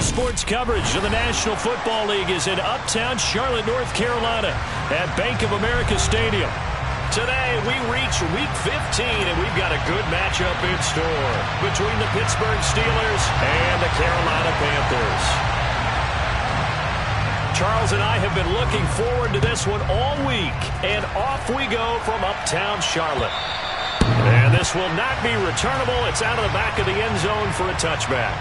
Sports coverage of the National Football League is in uptown Charlotte, North Carolina at Bank of America Stadium. Today, we reach Week 15, and we've got a good matchup in store between the Pittsburgh Steelers and the Carolina Panthers. Charles and I have been looking forward to this one all week, and off we go from uptown Charlotte. And this will not be returnable. It's out of the back of the end zone for a touchback.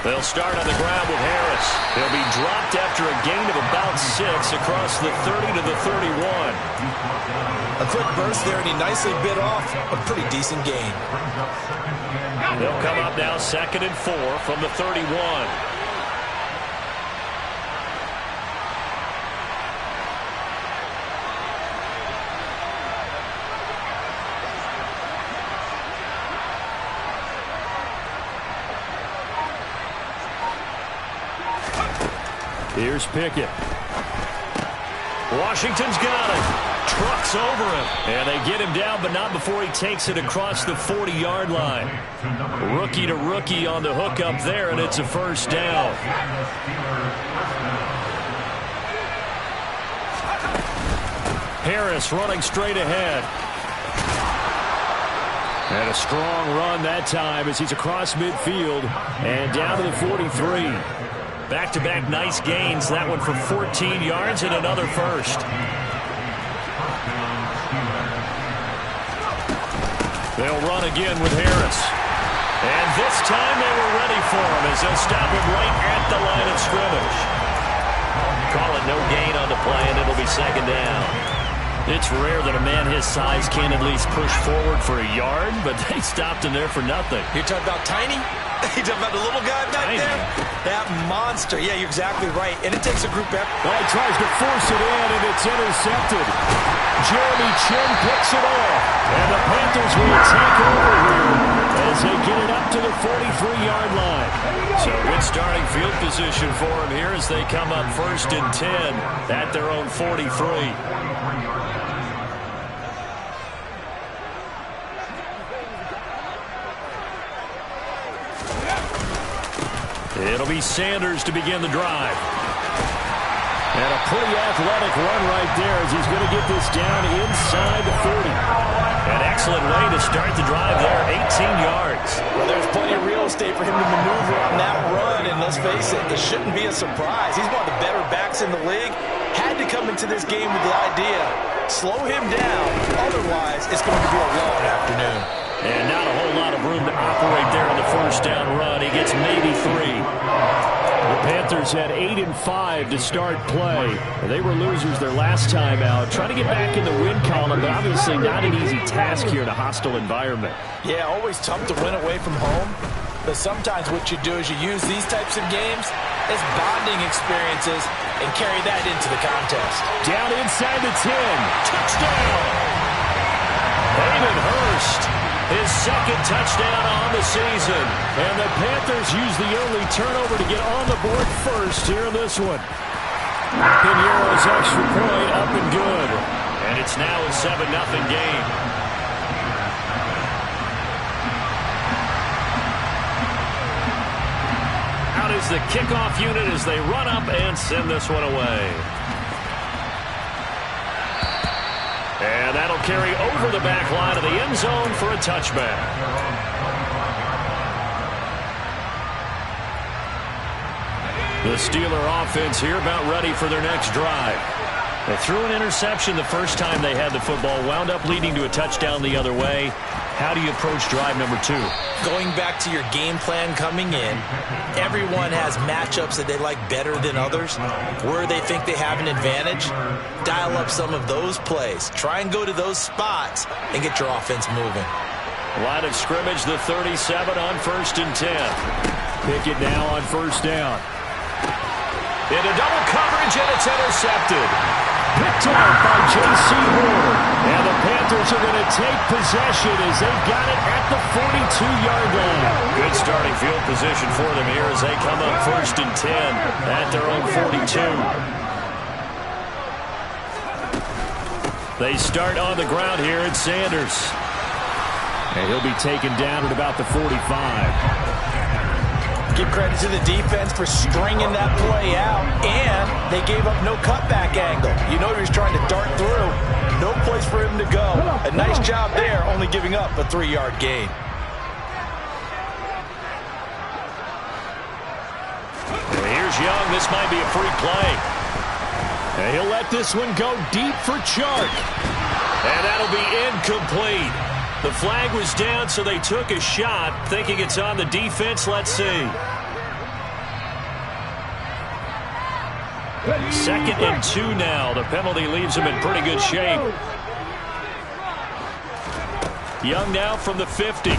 They'll start on the ground with Harris. He'll be dropped after a gain of about 6 across the 30 to the 31. A quick burst there, and he nicely bit off a pretty decent gain. They'll come up now 2nd and 4 from the 31. Here's Pickett. Washington's got him. Trucks over him. And they get him down, but not before he takes it across the 40-yard line. Rookie to rookie on the hook up there, and it's a first down. Harris running straight ahead. And a strong run that time as he's across midfield and down to the 43. Back-to-back nice gains. That one for 14 yards and another first. They'll run again with Harris. And this time they were ready for him as they'll stop him right at the line of scrimmage. Call it no gain on the play, and it'll be 2nd down. It's rare that a man his size can at least push forward for a yard, but they stopped him there for nothing. You're talking about Tiny? You're talking about the little guy back there? That monster. Yeah, you're exactly right. And it takes a group effort. Well, he tries to force it in, and it's intercepted. Jeremy Chin picks it off. And the Panthers will take over here as they get it up to the 43-yard line. So good starting field position for him here as they come up 1st and 10 at their own 43. It'll be Sanders to begin the drive. And a pretty athletic run right there as he's going to get this down inside the 40. An excellent way to start the drive there, 18 yards. Well, there's plenty of real estate for him to maneuver on that run, and let's face it, it shouldn't be a surprise. He's one of the better backs in the league. Had to come into this game with the idea, slow him down, otherwise it's going to be a long afternoon. And not a whole lot of room to operate there on the first down run. He gets maybe 3. The Panthers had 8 and 5 to start play. They were losers their last time out. Trying to get back in the win column, but obviously not an easy task here in a hostile environment. Yeah, always tough to win away from home. But sometimes what you do is you use these types of games as bonding experiences and carry that into the contest. Down inside the 10. Touchdown! Hayden Hurst. His 2nd touchdown on the season. And the Panthers use the only turnover to get on the board first here in this one. Pinheiro's extra point up and good. And it's now a 7-0 game. Out is the kickoff unit as they run up and send this one away. And that'll carry over the back line of the end zone for a touchback. The Steeler offense here about ready for their next drive. They threw an interception the first time they had the football, wound up leading to a touchdown the other way. How do you approach drive number 2? Going back to your game plan coming in, everyone has matchups that they like better than others. Where they think they have an advantage, dial up some of those plays. Try and go to those spots and get your offense moving. Line of scrimmage, the 37 on 1st and 10. Pickett now on 1st down. Into double coverage, and it's intercepted. Picked off by J.C. Moore. And the Panthers Steelers are going to take possession as they've got it at the 42-yard line. Good starting field position for them here as they come up 1st and 10 at their own 42. They start on the ground here at Sanders. And he'll be taken down at about the 45. Give credit to the defense for stringing that play out, and they gave up no cutback angle. You know he was trying to dart through. No place for him to go. A nice job there, only giving up a 3-yard gain. Here's Young. This might be a free play. And he'll let this one go deep for Chark. And that'll be incomplete. The flag was down, so they took a shot, thinking it's on the defense. Let's see. 2nd and 2 now. The penalty leaves them in pretty good shape. Young now from the 50.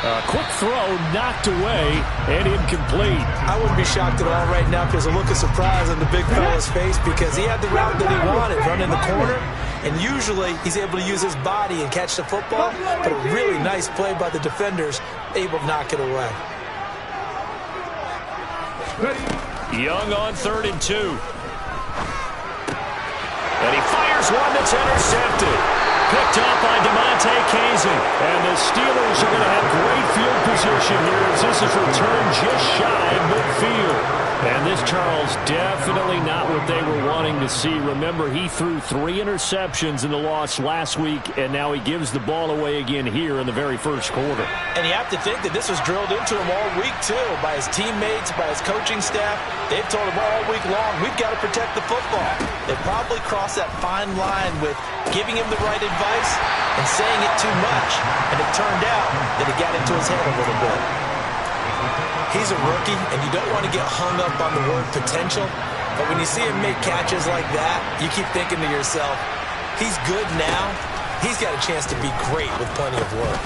A quick throw knocked away and incomplete. I wouldn't be shocked at all right now if there's a look of surprise on the big fella's face because he had the route that he wanted, running the corner. And usually he's able to use his body and catch the football, but a really nice play by the defenders, able to knock it away. Young on 3rd and 2. And he fires one that's intercepted. Picked up by DeMonte Casey. And the Steelers are going to have great field position here as this is returned just shy of midfield. And this, Charles, definitely not what they were wanting to see. Remember, he threw 3 interceptions in the loss last week, and now he gives the ball away again here in the very first quarter. And you have to think that this was drilled into him all week, too, by his teammates, by his coaching staff. They've told him all week long, we've got to protect the football. They probably crossed that fine line with giving him the right advice and saying it too much. And it turned out that it got into his head a little bit. He's a rookie, and you don't want to get hung up on the word potential. But when you see him make catches like that, you keep thinking to yourself, he's good now. He's got a chance to be great with plenty of work.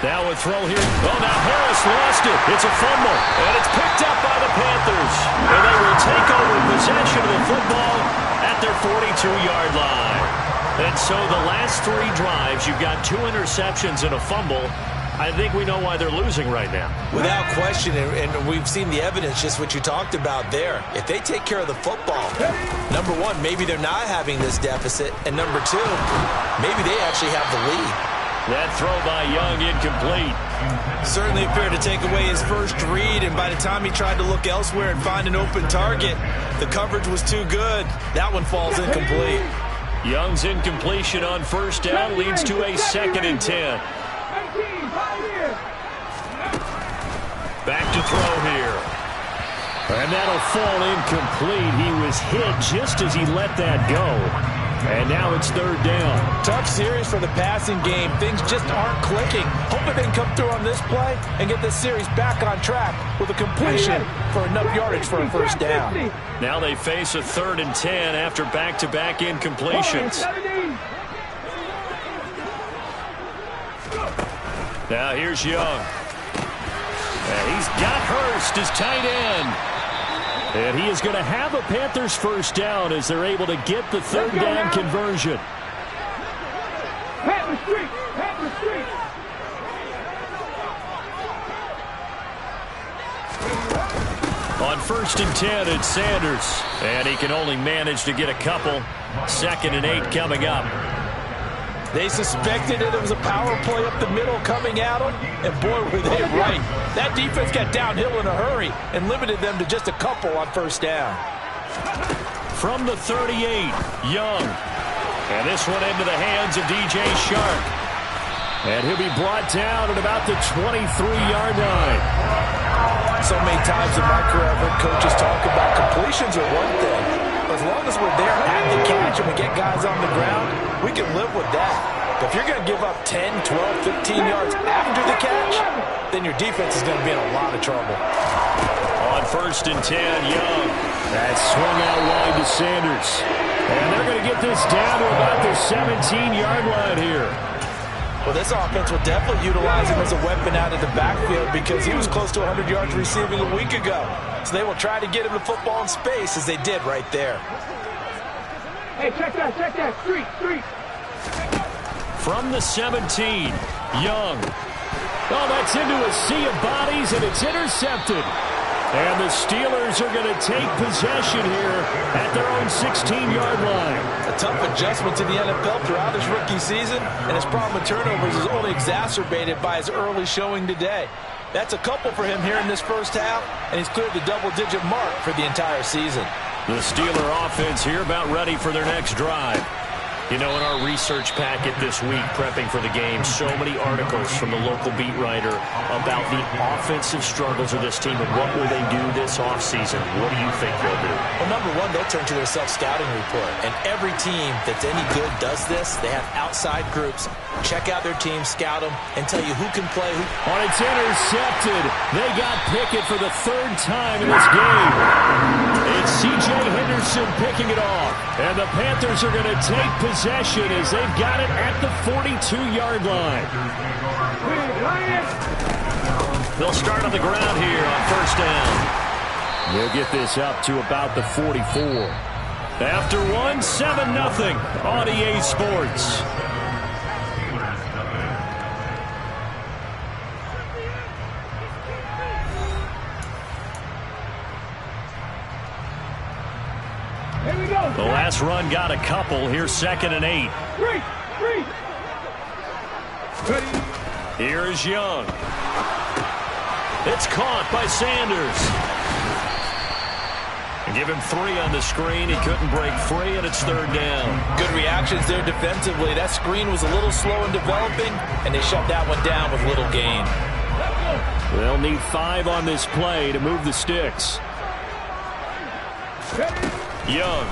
Now a throw here. Oh, now Harris lost it. It's a fumble, and it's picked up by the Panthers. And they will take over possession of the football at their 42-yard line. And so the last 3 drives, you've got 2 interceptions and a fumble. I think we know why they're losing right now. Without question, and we've seen the evidence, just what you talked about there. If they take care of the football, number 1, maybe they're not having this deficit, and number 2, maybe they actually have the lead. That throw by Young incomplete. Certainly appeared to take away his first read, and by the time he tried to look elsewhere and find an open target, the coverage was too good. That one falls incomplete. Young's incompletion on 1st down leads to a 2nd and 10. Back to throw here. And that'll fall incomplete. He was hit just as he let that go. And now it's 3rd down. Tough series for the passing game. Things just aren't clicking. Hoping they can come through on this play and get this series back on track with a completion for enough yardage for a 1st down. Now they face a 3rd and 10 after back-to-back incompletions. Now here's Young. And he's got Hurst as tight end. And he is going to have a Panthers 1st down as they're able to get the 3rd down conversion. On 1st and 10, it's Sanders. And he can only manage to get a couple. 2nd and 8 coming up. They suspected it was a power play up the middle coming at them, and boy, were they right. That defense got downhill in a hurry and limited them to just a couple on 1st down. From the 38, Young. And this one into the hands of DJ Chark. And he'll be brought down at about the 23-yard line. So many times in my career, I've heard coaches talk about completions are one thing. As long as we're there at the catch and we get guys on the ground, we can live with that. But if you're going to give up 10, 12, 15 yards after the catch, then your defense is going to be in a lot of trouble. On 1st and 10, Young. That swung out wide to Sanders. And they're going to get this down to about the 17-yard line here. Well, this offense will definitely utilize him as a weapon out of the backfield because he was close to 100 yards receiving a week ago. So they will try to get him the football in space as they did right there. Street. From the 17, Young. Oh, that's into a sea of bodies, and it's intercepted. And the Steelers are going to take possession here at their own 16-yard line. A tough adjustment to the NFL throughout his rookie season, and his problem with turnovers is only exacerbated by his early showing today. That's a couple for him here in this first half, and he's cleared the double-digit mark for the entire season. The Steeler offense here about ready for their next drive. You know, in our research packet this week, prepping for the game, so many articles from the local beat writer about the offensive struggles of this team and what will they do this offseason. What do you think they'll do? Well, number one, they'll turn to their self-scouting report. And every team that's any good does this. They have outside groups. Check out their team, scout them, and tell you who can play who. Oh, it's intercepted. They got Pickett for the third time in this game. It's C.J. Henderson picking it off. And the Panthers are going to take possession as they've got it at the 42-yard line. They'll start on the ground here on first down. They'll get this up to about the 44. After one, 7-0 on EA Sports. The last run got a couple. Here's 2nd and 8. Here's Young. It's caught by Sanders. And give him 3 on the screen. He couldn't break free, and it's 3rd down. Good reactions there defensively. That screen was a little slow in developing, and they shut that one down with little gain. They'll need 5 on this play to move the sticks. Young.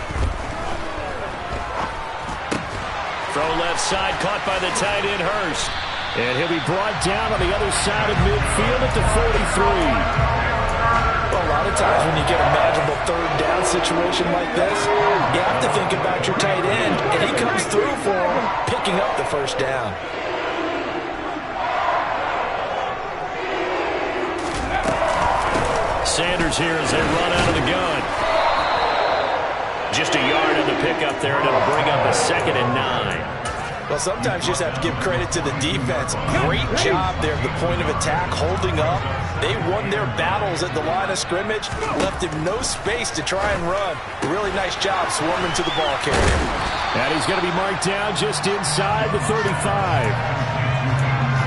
Throw left side, caught by the tight end, Hurst. And he'll be brought down on the other side of midfield at the 43. Well, a lot of times when you get a manageable 3rd down situation like this, you have to think about your tight end, and he comes through for him, picking up the 1st down. Sanders here as they run out of the gun. Just a yard on the pickup there, and it'll bring up a 2nd and 9. Well, sometimes you just have to give credit to the defense. Great job there at the point of attack, holding up. They won their battles at the line of scrimmage, left him no space to try and run. Really nice job swarming to the ball carrier. And he's going to be marked down just inside the 35.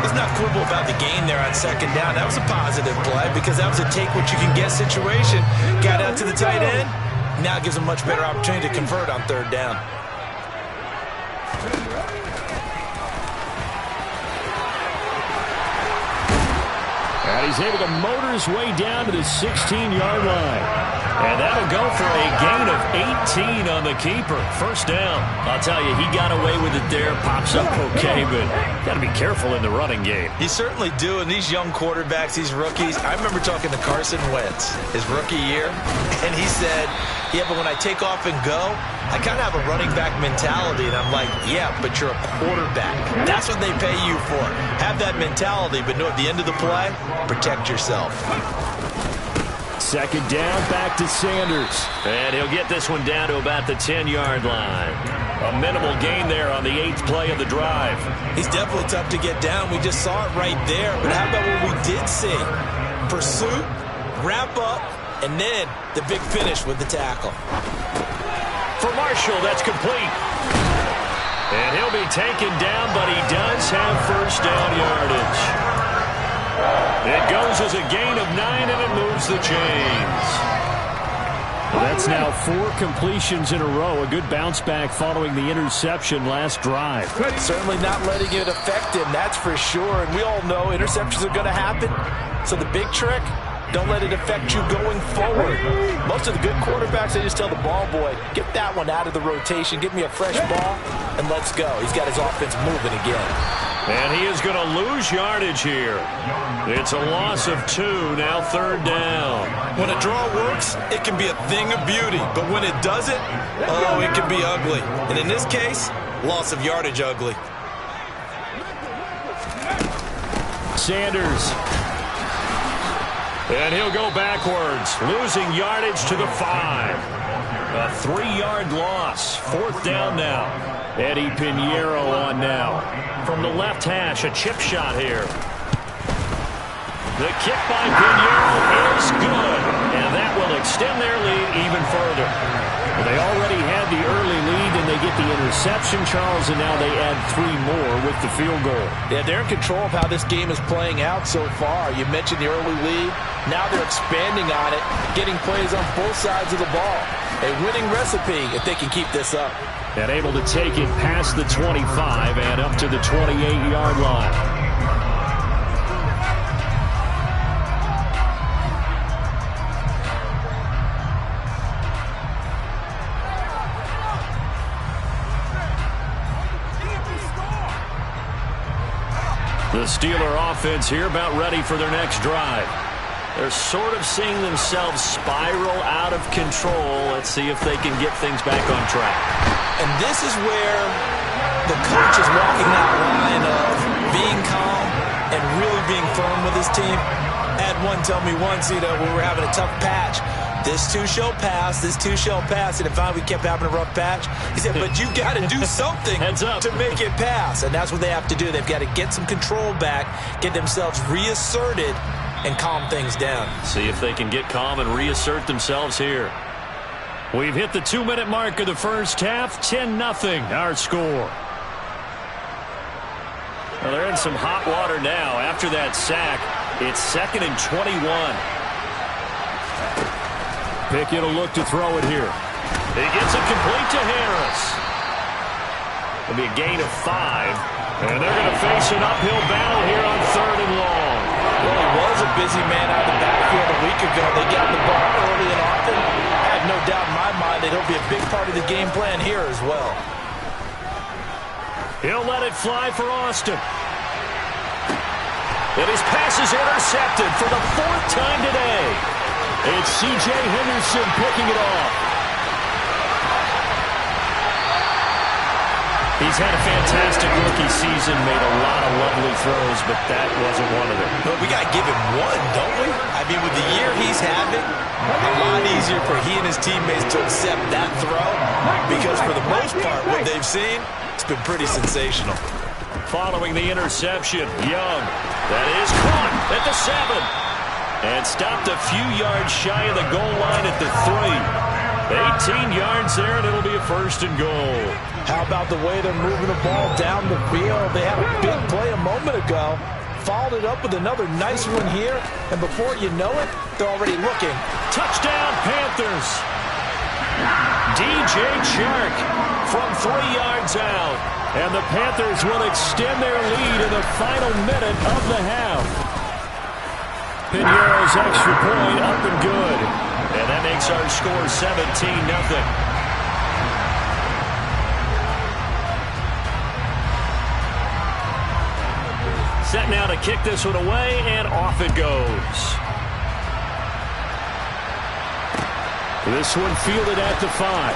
Let's not quibble about the gain there on 2nd down. That was a positive play because that was a take-what-you-can-get situation. Got out to the tight end. Now gives him a much better opportunity to convert on 3rd down. And he's able to motor his way down to the 16-yard line. And that'll go for a gain of 18 on the keeper. 1st down. I'll tell you, he got away with it there. Pops up okay, but got to be careful in the running game. You certainly do. And these young quarterbacks, these rookies, I remember talking to Carson Wentz his rookie year, and he said, yeah, but when I take off and go, I kind of have a running back mentality. And I'm like, yeah, but you're a quarterback. That's what they pay you for. Have that mentality, but know at the end of the play, protect yourself. 2nd down, back to Sanders. And he'll get this one down to about the 10-yard line. A minimal gain there on the 8th play of the drive. He's definitely tough to get down. We just saw it right there. But how about what we did see? Pursuit, wrap up, and then the big finish with the tackle. For Marshall, that's complete. And he'll be taken down, but he does have 1st down yardage. It goes as a gain of 9, and it moves the chains. Well, that's now 4 completions in a row. A good bounce back following the interception last drive. Certainly not letting it affect him, that's for sure. And we all know interceptions are going to happen. So the big trick, don't let it affect you going forward. Most of the good quarterbacks, they just tell the ball boy, get that one out of the rotation, give me a fresh ball, and let's go. He's got his offense moving again. And he is going to lose yardage here. It's a loss of 2, now 3rd down. When a draw works, it can be a thing of beauty. But when it doesn't, oh, it can be ugly. And in this case, loss of yardage ugly. Sanders. And he'll go backwards, losing yardage to the 5. A 3-yard loss. 4th down now. Eddie Pinheiro on now. From the left hash, a chip shot here. The kick by Pinheiro is good. And that will extend their lead even further. They already had the early lead, and they get the interception, Charles, and now they add 3 more with the field goal. Yeah, they're in control of how this game is playing out so far. You mentioned the early lead. Now they're expanding on it, getting plays on both sides of the ball. A winning recipe if they can keep this up. And able to take it past the 25 and up to the 28-yard line. The Steeler offense here about ready for their next drive. They're sort of seeing themselves spiral out of control. Let's see if they can get things back on track. And this is where the coach is walking that line of being calm and really being firm with his team. I had one tell me once, when we were having a tough patch, this too shall pass, this too shall pass. And finally we kept having a rough patch. He said, but you got to do something to make it pass. And that's what they have to do. They've got to get some control back, get themselves reasserted, and calm things down. See if they can get calm and reassert themselves here. We've hit the 2-minute mark of the first half. 10-0 our score. Well, they're in some hot water now. After that sack, it's 2nd and 21. Pickett will look to throw it here. He gets it complete to Harris. It'll be a gain of 5. And they're going to face an uphill battle here on 3rd and long. Well, he was a busy man out of the backfield a week ago. They got the ball early and often. I have no doubt in my mind that he'll be a big part of the game plan here as well. He'll let it fly for Austin. And his pass is intercepted for the 4th time today. It's C.J. Henderson picking it off. He's had a fantastic rookie season, made a lot of lovely throws, but that wasn't one of them. But we got to give him one, don't we? I mean, with the year he's having, a lot easier for he and his teammates to accept that throw because for the most part, what they've seen, it's been pretty sensational. Following the interception, Young, that is caught at the 7. And stopped a few yards shy of the goal line at the 3. 18 yards there, and it'll be a 1st and goal. How about the way they're moving the ball down the field? They had a big play a moment ago. Followed it up with another nice one here. And before you know it, they're already looking. Touchdown, Panthers. DJ Chark from 3 yards out. And the Panthers will extend their lead in the final minute of the half. Pinheiro's extra point up and good. And that makes our score 17-0. Set now to kick this one away, and off it goes. This one fielded at the 5.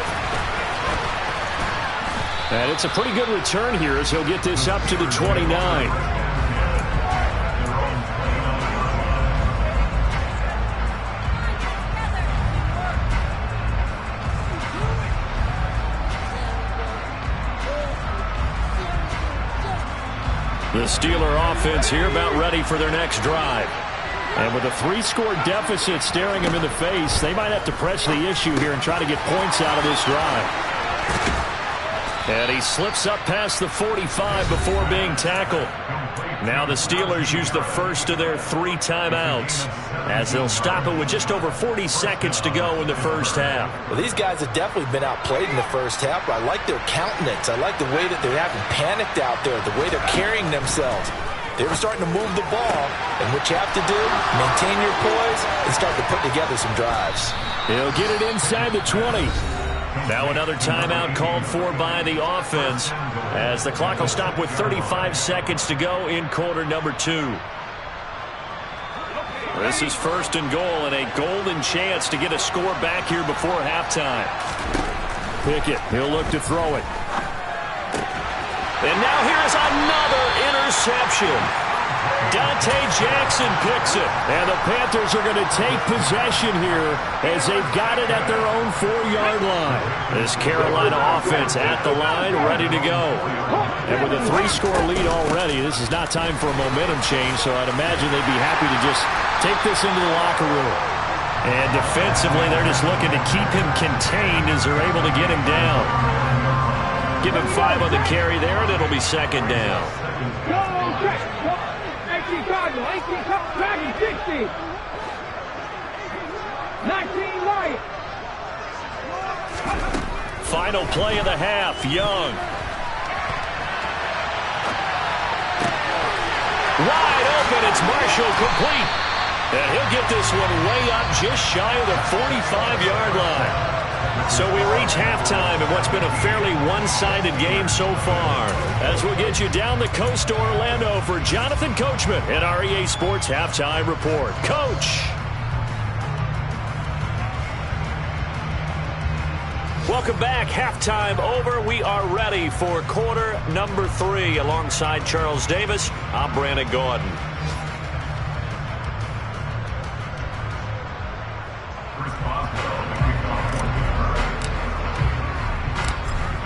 And it's a pretty good return here as he'll get this up to the 29. The Steeler offense here about ready for their next drive. And with a 3-score deficit staring them in the face, they might have to press the issue here and try to get points out of this drive. And he slips up past the 45 before being tackled. Now the Steelers use the first of their 3 timeouts as they'll stop it with just over 40 seconds to go in the first half. Well, these guys have definitely been outplayed in the first half, but I like their countenance. I like the way that they haven't panicked out there, the way they're carrying themselves. They were starting to move the ball, and what you have to do, maintain your poise and start to put together some drives. He'll get it inside the 20. Now another timeout called for by the offense as the clock will stop with 35 seconds to go in quarter number 2. This is 1st and goal and a golden chance to get a score back here before halftime. Pickett, he'll look to throw it. And now here's another interception. Dante Jackson picks it. And the Panthers are going to take possession here as they've got it at their own 4-yard line. This Carolina offense at the line, ready to go. And with a 3-score lead already, this is not time for a momentum change, so I'd imagine they'd be happy to just take this into the locker room. And defensively, they're just looking to keep him contained as they're able to get him down. Give him 5 on the carry there, and it'll be second down. Final play of the half, Young. Wide open, it's Marshall, complete. And he'll get this one way up just shy of the 45-yard line. So we reach halftime in what's been a fairly one-sided game so far. As we'll get you down the coast to Orlando for Jonathan Coachman at our EA Sports Halftime Report. Coach! Welcome back. Halftime over. We are ready for quarter number 3. Alongside Charles Davis, I'm Brandon Gordon.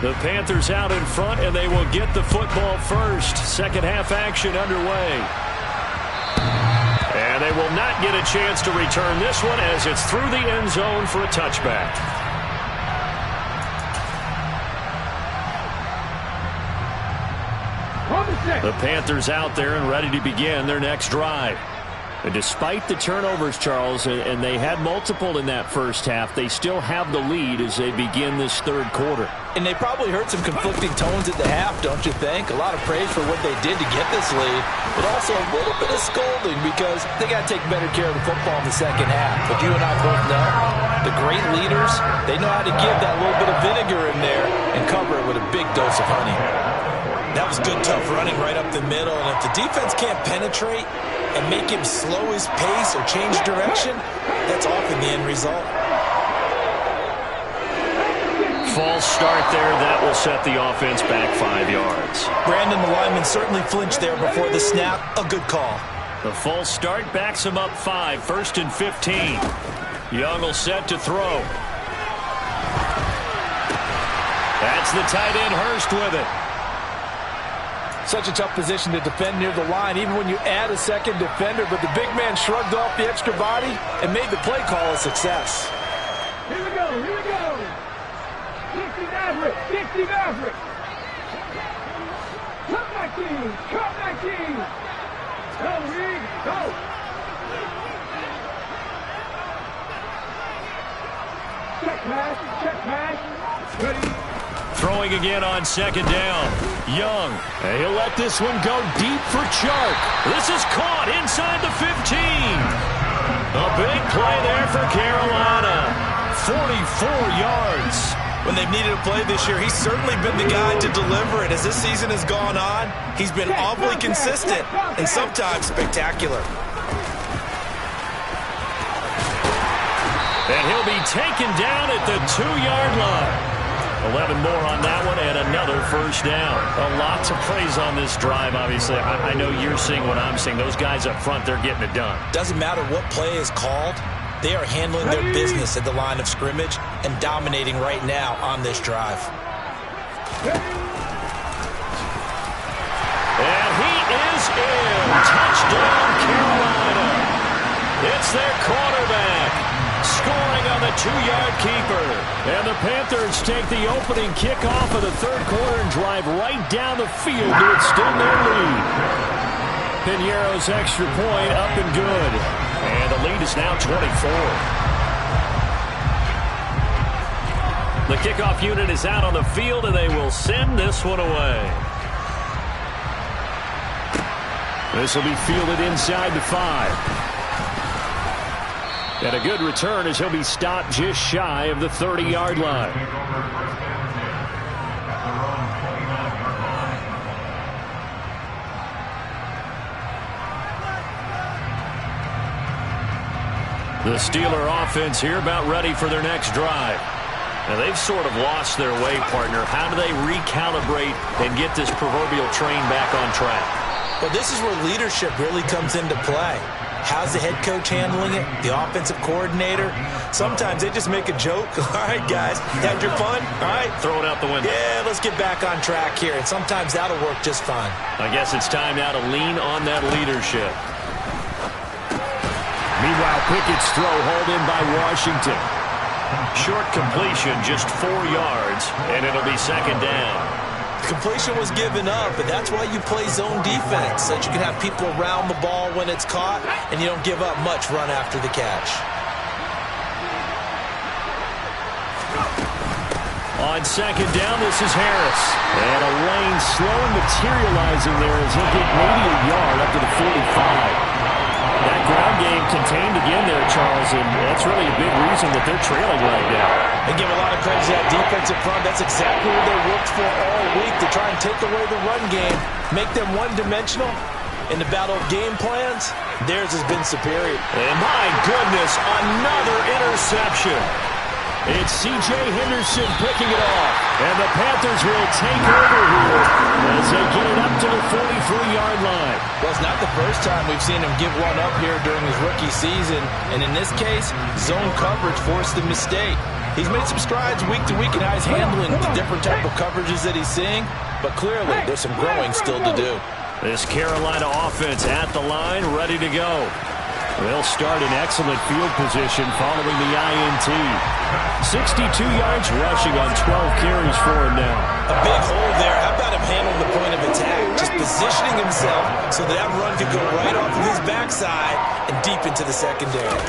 The Panthers out in front, and they will get the football first. Second half action underway. And they will not get a chance to return this one as it's through the end zone for a touchback. The Panthers out there and ready to begin their next drive. And despite the turnovers, Charles, and they had multiple in that first half, they still have the lead as they begin this third quarter. And they probably heard some conflicting tones at the half, don't you think? A lot of praise for what they did to get this lead, but also a little bit of scolding because they got to take better care of the football in the second half. But you and I both know the great leaders, they know how to give that little bit of vinegar in there and cover it with a big dose of honey. That was good, tough running right up the middle, and if the defense can't penetrate and make him slow his pace or change direction, that's often the end result. False start there. That will set the offense back 5 yards. Brandon, the lineman certainly flinched there before the snap. A good call. The false start backs him up 5. 1st and 15. Young will set to throw. That's the tight end Hurst with it. Such a tough position to defend near the line, even when you add a second defender, but the big man shrugged off the extra body and made the play call a success. Here we go, here we go. 60 Maverick, 60 Maverick. Cut back team, cut back team. Go, Reed, go. Check pass, ready. Throwing again on second down. Young. And he'll let this one go deep for Chark. This is caught inside the 15. A big play there for Carolina. 44 yards. When they've needed a play this year, he's certainly been the guy to deliver it. As this season has gone on, he's been awfully consistent and sometimes spectacular. And he'll be taken down at the 2-yard line. 11 more on that one and another first down. A lot to praise on this drive, obviously. I know you're seeing what I'm seeing. Those guys up front, they're getting it done. Doesn't matter what play is called. They are handling their business at the line of scrimmage and dominating right now on this drive. And he is in. Touchdown, Carolina. It's their quarterback. Scoring on the 2-yard keeper. And the Panthers take the opening kickoff of the third quarter and drive right down the field to extend their lead. Piñeiro's extra point up and good. And the lead is now 24. The kickoff unit is out on the field, and they will send this one away. This will be fielded inside the 5. And a good return as he'll be stopped just shy of the 30-yard line. The Steeler offense here about ready for their next drive. Now they've sort of lost their way, partner. How do they recalibrate and get this proverbial train back on track? Well, this is where leadership really comes into play. How's the head coach handling it? The offensive coordinator? Sometimes they just make a joke. All right, guys, had your fun? All right. Throw it out the window. Yeah, let's get back on track here. And sometimes that'll work just fine. I guess it's time now to lean on that leadership. Meanwhile, Pickett's throw hauled in by Washington. Short completion, just 4 yards, and it'll be second down. Completion was given up, but that's why you play zone defense, so that you can have people around the ball when it's caught, and you don't give up much run after the catch. On second down, this is Harris. And a lane slowly materializing there as he'll get maybe a yard up to the 45. That ground game contained again there, Charles, and that's really a big reason that they're trailing right now. They give a lot of credit to that defensive front. That's exactly what they worked for all week, to try and take away the run game, make them one-dimensional. In the battle of game plans, theirs has been superior. And my goodness, another interception. It's C.J. Henderson picking it off. And the Panthers will take over here as they get it up to the 43-yard line. Well, it's not the first time we've seen him give one up here during his rookie season. And in this case, zone coverage forced the mistake. He's made some strides week to week in how he's handling the different type of coverages that he's seeing. But clearly, there's some growing still to do. This Carolina offense at the line, ready to go. They'll start in excellent field position following the INT. 62 yards rushing on 12 carries for him now. A big hole there. How about him handling the point of attack? Just positioning himself so that run could go right off of his backside and deep into the secondary.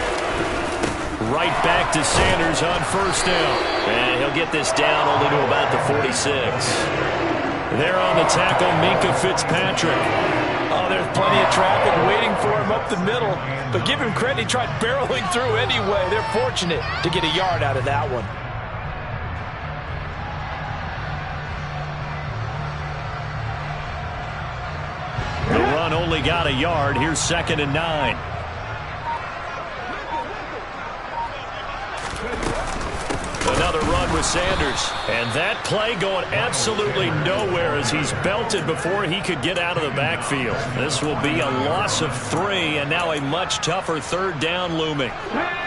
Right back to Sanders on first down. And he'll get this down only to about the 46. There on the tackle, Minkah Fitzpatrick. Oh, there's plenty of traffic waiting for him up the middle. But give him credit, he tried barreling through anyway. They're fortunate to get a yard out of that one. The run only got a yard. Here's 2nd and 9. Another run with Sanders. And that play going absolutely nowhere as he's belted before he could get out of the backfield. This will be a loss of 3, and now a much tougher 3rd down looming.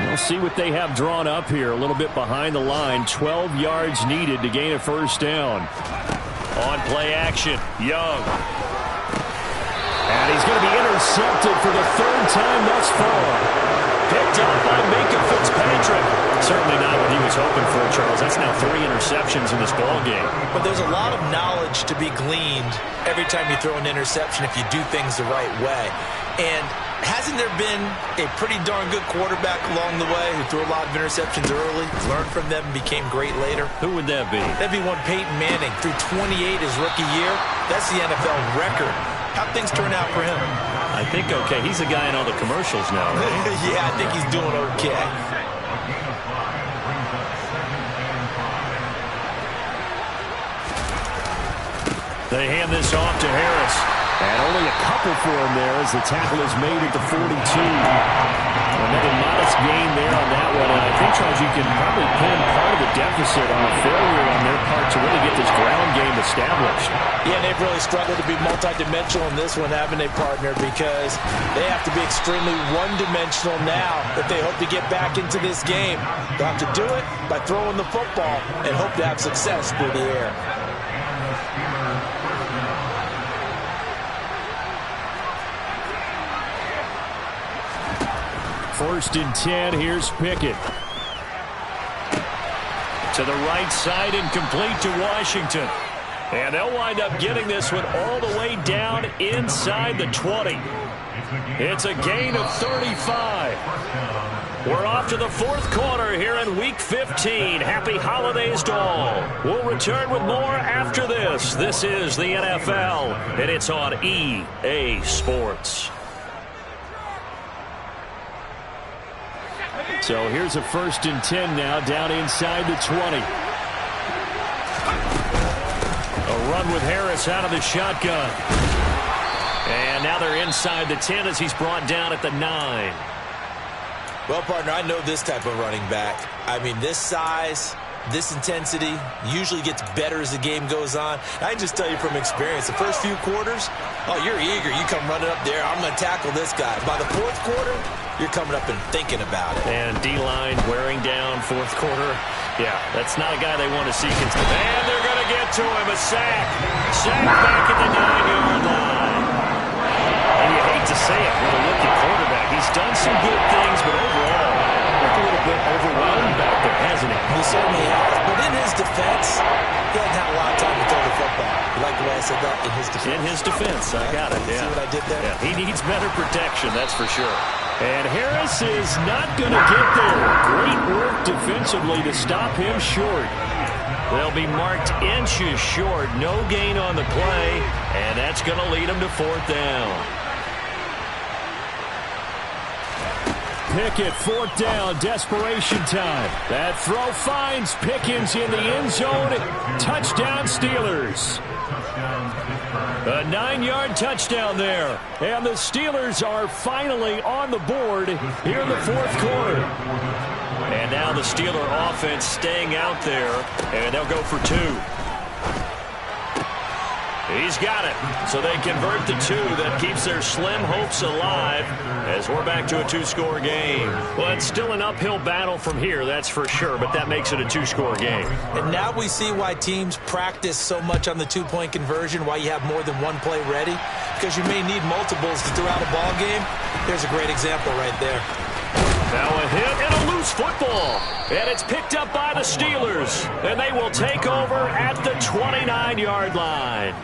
We'll see what they have drawn up here. A little bit behind the line. 12 yards needed to gain a 1st down. On play action, Young. And he's going to be intercepted for the 3rd time thus far. Picked up by Minkah Fitzpatrick. Certainly not what he was hoping for, Charles. That's now 3 interceptions in this ballgame. But there's a lot of knowledge to be gleaned every time you throw an interception if you do things the right way. And hasn't there been a pretty darn good quarterback along the way who threw a lot of interceptions early, learned from them, and became great later? Who would that be? That'd be one Peyton Manning. Threw 28 his rookie year. That's the NFL record. How'd things turn out for him? I think okay. He's a guy in all the commercials now, right? Yeah, I think he's doing okay. They hand this off to Harris. And only a couple for him there as the tackle is made at the 42. Another modest gain there on that one. And I think, Charles, you can probably pin part of the deficit on a failure on their part to really get this ground game established. Yeah, they've really struggled to be multidimensional in this one, haven't they, partner? Because they have to be extremely one-dimensional now if they hope to get back into this game. They'll have to do it by throwing the football and hope to have success through the air. First and 10, here's Pickett. To the right side and complete to Washington. And they'll wind up getting this one all the way down inside the 20. It's a gain of 35. We're off to the 4th quarter here in Week 15. Happy holidays to all. We'll return with more after this. This is the NFL, and it's on EA Sports. So here's a 1st and 10 now down inside the 20. A run with Harris out of the shotgun. And now they're inside the 10 as he's brought down at the 9. Well, partner, I know this type of running back. I mean, this size, This intensity usually gets better as the game goes on. I can just tell you from experience, the first few quarters, oh, you're eager. You come running up there. I'm going to tackle this guy. By the fourth quarter, you're coming up and thinking about it. And D-line wearing down fourth quarter. Yeah, that's not a guy they want to see. And they're going to get to him. A sack. Sack back at the 9-yard line. And you hate to say it with a rookie quarterback. He's done some good things, but overall, a little bit overwhelmed back there, hasn't he? He certainly has. But in his defense, he hasn't had a lot of time to throw the football. You like the way I said that? In his defense. In his defense. I got it. Yeah. See what I did there? Yeah, he needs better protection, that's for sure. And Harris is not going to get there. Great work defensively to stop him short. They'll be marked inches short. No gain on the play, and that's going to lead them to fourth down. Pickett, fourth down, desperation time. That throw finds Pickens in the end zone. Touchdown Steelers. A 9-yard touchdown there. And the Steelers are finally on the board here in the fourth quarter. And now the Steeler offense staying out there, and they'll go for 2. He's got it. So they convert the 2. That keeps their slim hopes alive as we're back to a 2-score game. Well, it's still an uphill battle from here, that's for sure, but that makes it a 2-score game. And now we see why teams practice so much on the 2-point conversion, why you have more than one play ready, because you may need multiples to throw out a ball game. There's a great example right there. Now a hit and a loose football. And it's picked up by the Steelers. And they will take over at the 29-yard line.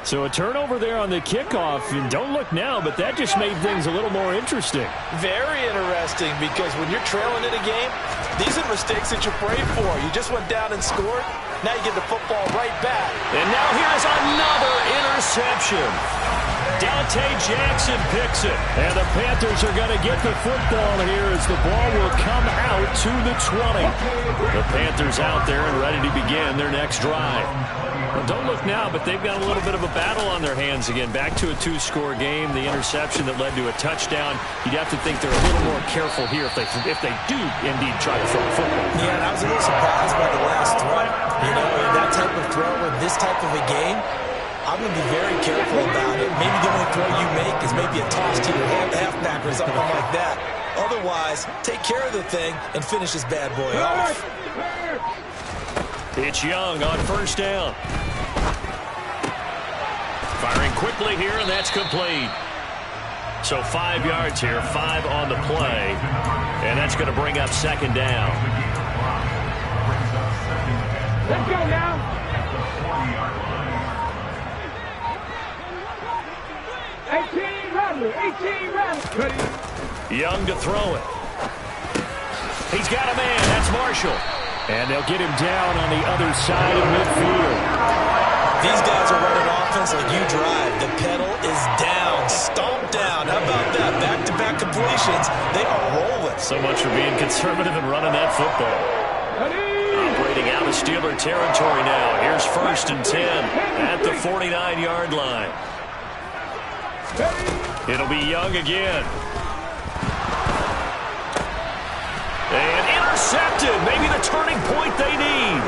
So a turnover there on the kickoff, and don't look now, but that just made things a little more interesting. Very interesting, because when you're trailing in a game, these are mistakes that you pray for. You just went down and scored. Now you get the football right back. And now here's another interception. Dante Jackson picks it. And the Panthers are going to get the football here as the ball will come out to the 20. The Panthers out there and ready to begin their next drive. Well, don't look now, but they've got a little bit of a battle on their hands again. Back to a 2-score game. The interception that led to a touchdown. You'd have to think they're a little more careful here if they do indeed try to throw a football. Yeah, and I was a little surprised by the last throw. You know, in that type of throw in this type of a game, I'm going to be very careful about it. Maybe the only throw you make is maybe a toss to your halfback or something like that. Otherwise, take care of the thing and finish this bad boy off. It's Young on first down. Firing quickly here, and that's complete. So 5 yards here, 5 on the play. And that's going to bring up second down. Let's go now. 18 Rattler. Young to throw it. He's got a man. That's Marshall. And they'll get him down on the other side of midfield. These guys are running offense like you drive. The pedal is down, stomped down. How about that? Back-to-back completions. They are rolling. So much for being conservative and running that football. Operating out of Steeler territory now. Here's first and 10 at the 49-yard line. It'll be Young again. And intercepted. Maybe the turning point they need.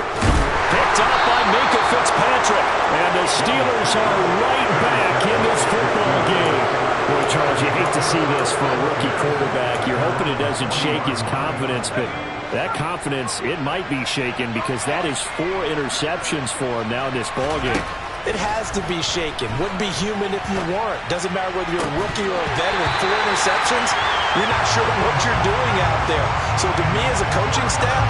Picked up by Minkah Fitzpatrick. And the Steelers are right back in this football game. Boy, Charles, you hate to see this for a rookie quarterback. You're hoping it doesn't shake his confidence, but that confidence, it might be shaken because that is 4 interceptions for him now in this ball game. It has to be shaken. Wouldn't be human if you weren't. Doesn't matter whether you're a rookie or a veteran. 4 interceptions, you're not sure what you're doing out there. So to me as a coaching staff,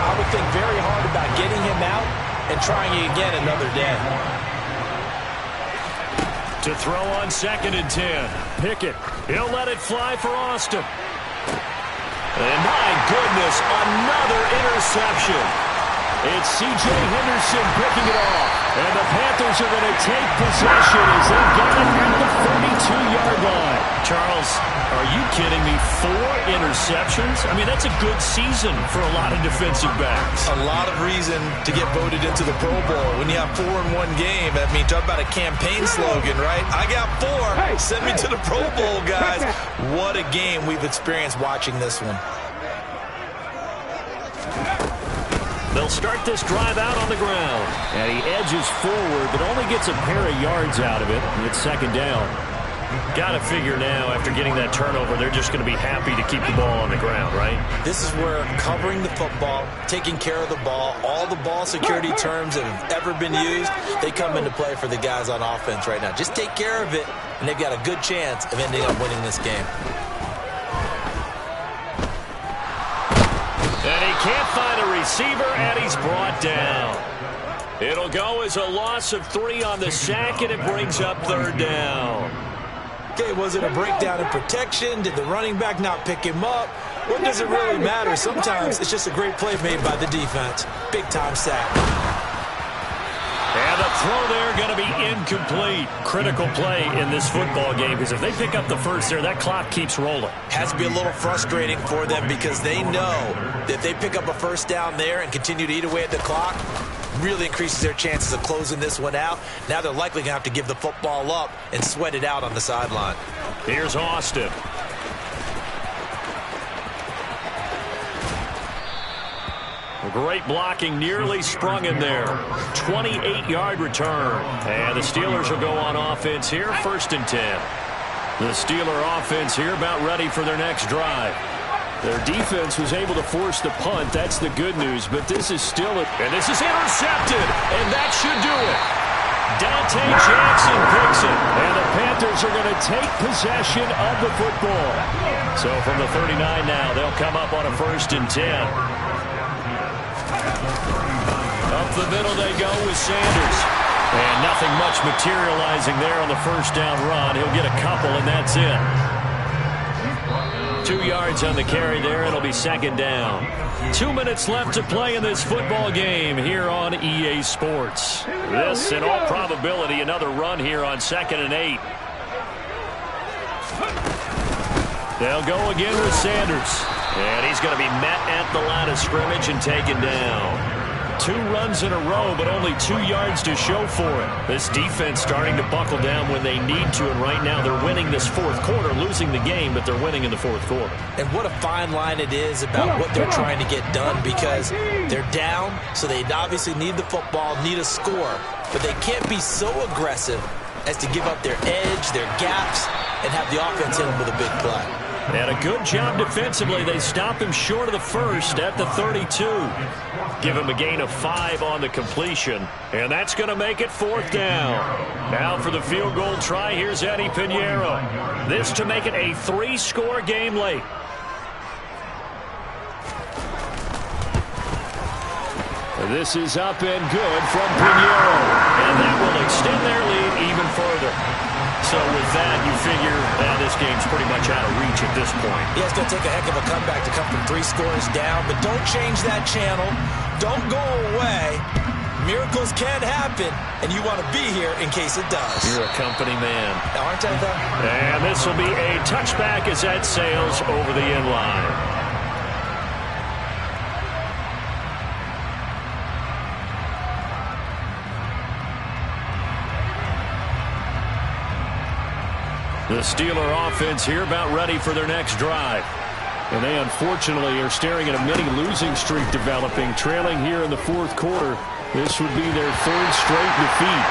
I would think very hard about getting him out and trying again another day. To throw on second and 10. Pickett. He'll let it fly for Austin. And my goodness, another interception. It's C.J. Henderson picking it off. And the Panthers are going to take possession as they get it at the 32-yard line. Charles, are you kidding me? 4 interceptions? I mean, that's a good season for a lot of defensive backs. A lot of reason to get voted into the Pro Bowl. When you have 4 in one game, I mean, talk about a campaign slogan, right? I got 4. Send me to the Pro Bowl, guys. What a game we've experienced watching this one. They'll start this drive out on the ground. And he edges forward, but only gets a pair of yards out of it. And it's second down. Got to figure now, after getting that turnover, they're just going to be happy to keep the ball on the ground, right? This is where covering the football, taking care of the ball, all the ball security terms that have ever been used, they come into play for the guys on offense right now. Just take care of it, and they've got a good chance of ending up winning this game. And he can't find a receiver, and he's brought down. It'll go as a loss of 3 on the sack, and it brings up third down. Okay, was it a breakdown in protection? Did the running back not pick him up? What does it really matter? Sometimes it's just a great play made by the defense. Big-time sack. And the throw there going to be incomplete. Critical play in this football game, because if they pick up the first there, that clock keeps rolling. Has to be a little frustrating for them because they know that if they pick up a first down there and continue to eat away at the clock, really increases their chances of closing this one out. Now they're likely going to have to give the football up and sweat it out on the sideline. Here's Austin. Great blocking, nearly sprung in there. 28-yard return. And the Steelers will go on offense here, 1st and 10. The Steeler offense here about ready for their next drive. Their defense was able to force the punt. That's the good news. But this is still and this is intercepted. And that should do it. Dante Jackson picks it. And the Panthers are going to take possession of the football. So from the 39 now, they'll come up on a 1st and 10. Up the middle they go with Sanders. And nothing much materializing there on the first down run. He'll get a couple, and that's it. 2 yards on the carry there. It'll be second down. 2 minutes left to play in this football game here on EA Sports. This, in all probability, another run here on 2nd and 8. They'll go again with Sanders. And he's going to be met at the line of scrimmage and taken down. 2 runs in a row, but only 2 yards to show for it. This defense starting to buckle down when they need to, and right now they're winning this 4th quarter, losing the game, but they're winning in the 4th quarter. And what a fine line it is about what they're trying to get done, because they're down, so they obviously need the football, need a score, but they can't be so aggressive as to give up their edge, their gaps, and have the offense hit them with a big play. And a good job defensively. They stop him short of the first at the 32. Give him a gain of 5 on the completion. And that's going to make it 4th down. Now for the field goal try, here's Eddie Pinheiro. This to make it a 3-score game late. This is up and good from Pinheiro. And that will extend their lead even further. So with that, you figure this game's pretty much out of reach at this point. Yeah, it's going to take a heck of a comeback to come from 3 scores down, but don't change that channel. Don't go away. Miracles can happen, and you want to be here in case it does. You're a company man. Aren't I, though? And this will be a touchback as that sails over the end line. The Steeler offense here about ready for their next drive. And they unfortunately are staring at a mini losing streak developing, trailing here in the 4th quarter. This would be their 3rd straight defeat.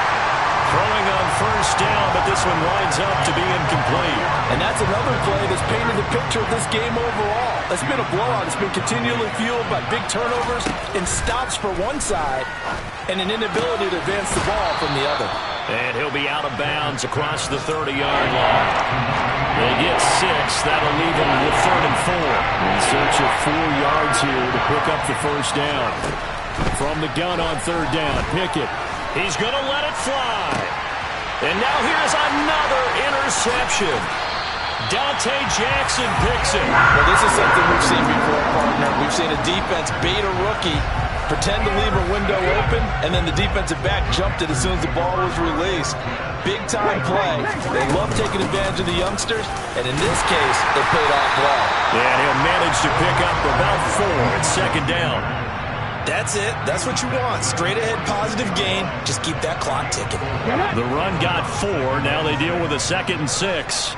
Throwing on first down, but this one winds up to be incomplete. And that's another play that's painted the picture of this game overall. It's been a blowout. It's been continually fueled by big turnovers and stops for one side and an inability to advance the ball from the other. And he'll be out of bounds across the 30-yard line. They get 6. That'll leave him with 3rd and 4. In search of 4 yards here to pick up the first down. From the gun on 3rd down, Pickett. He's going to let it fly. And now here's another interception. Dante Jackson picks it. Well, this is something we've seen before, partner. We've seen a defense bait a rookie, pretend to leave a window open, and then the defensive back jumped it as soon as the ball was released. Big-time play. They love taking advantage of the youngsters, and in this case, it paid off well. And he'll manage to pick up about 4 at 2nd down. That's it. That's what you want. Straight ahead positive gain. Just keep that clock ticking. The run got 4. Now they deal with a 2nd and 6.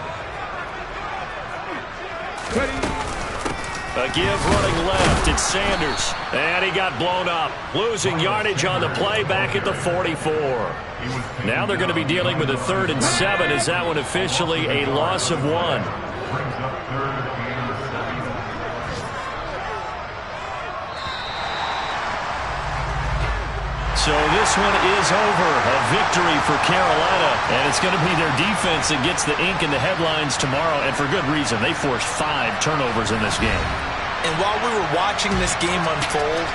A give running left. It's Sanders. And he got blown up. Losing yardage on the play back at the 44. Now they're going to be dealing with a 3rd and 7. Is that one officially a loss of 1? So this one is over. A victory for Carolina. And it's going to be their defense that gets the ink in the headlines tomorrow. And for good reason. They forced 5 turnovers in this game. And while we were watching this game unfold,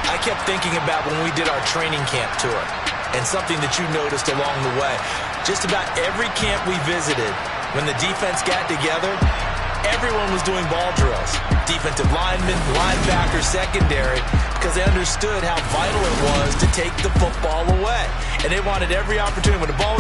I kept thinking about when we did our training camp tour. And something that you noticed along the way. Just about every camp we visited, when the defense got together, everyone was doing ball drills. Defensive linemen, linebackers, secondary, because they understood how vital it was to take the football away. And they wanted every opportunity when the ball